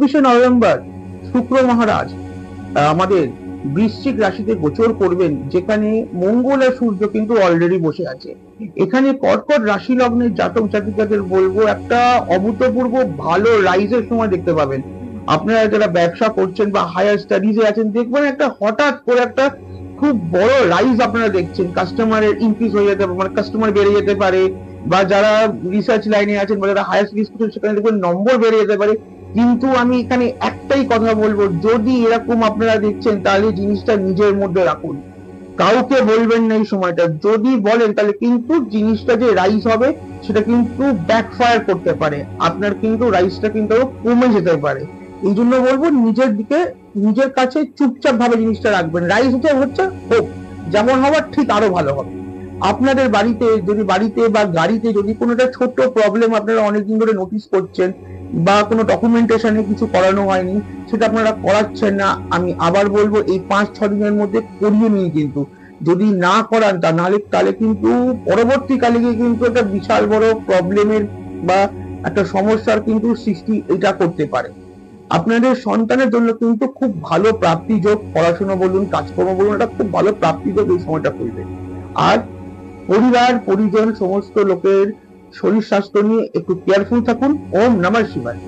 24 November শুক্র মহারাজ আমাদের বৃশ্চিক রাশিতে গোচর করবেন, যেখানে মঙ্গল আর সূর্য কিন্তু অলরেডি বসে আছে। এখানে কর্কট রাশি লগ্নের জাতক জাতিকাদের বলবো একটা অভূতপূর্ব ভালো রাইজের সময় দেখতে পাবেন। আপনারা যারা ব্যবসা করছেন বা হায়ার স্টাডিজে আছেন, দেখবেন একটা হঠাৎ করে একটা খুব বড় রাইজ আপনারা দেখছেন। কাস্টমারের ইনক্রিজ হয়ে যেতে পারে, মানে কাস্টমার বেড়ে যেতে পারে, বা যারা রিসার্চ লাইনে আছেন বা যারা হায়ার স্টাডিজ করছেন সেখানে দেখবেন নম্বর বেড়ে যেতে পারে। কিন্তু আমি এখানে একটাই কথা বলবো, যদি এরকম আপনারা দেখছেন তাহলে জিনিসটা নিজের মধ্যে রাখুন, কাউকে বলবেন না। এই সময়টা যদি বলেন তাহলে কিন্তু জিনিসটা যে রাইজ হবে সেটা কিন্তু ব্যাকফায়ার করতে পারে, আপনার কিন্তু রাইজটা কিন্তু কমে যেতে পারে। এই জন্য বলবো নিজের দিকে, নিজের কাছে চুপচাপ ভাবে জিনিসটা রাখবেন। রাইজ হচ্ছে হোক, যেমন হবার ঠিক আরো ভালো হবে। আপনাদের বাড়িতে বা গাড়িতে যদি কোনো একটা ছোট্ট প্রবলেম আপনারা অনেকদিন ধরে নোটিস করছেন, বা কোনো ডকুমেন্টেশনে কিছু করানো হয়নি, সেটা আপনারা করাচ্ছেন না, আমি আবার বলবো এই 5-6 দিনের মধ্যে করিয়ে নিন। কিন্তু যদি না করান তাহলে কিন্তু পরবর্তীকালে গিয়ে কিন্তু একটা বিশাল বড় প্রবলেমের বা একটা সমস্যার কিন্তু সৃষ্টি এটা করতে পারে। আপনাদের সন্তানের জন্য কিন্তু খুব ভালো প্রাপ্তি যোগ, পড়াশোনা বলুন, কাজকর্ম বলুন, এটা খুব ভালো প্রাপ্তি যোগ এই সময়টা করবে। আর পরিবার পরিজন সমস্ত লোকের শরীর স্বাস্থ্য নিয়ে একটু কেয়ারফুল থাকুন। ওম নমঃ শিবায়।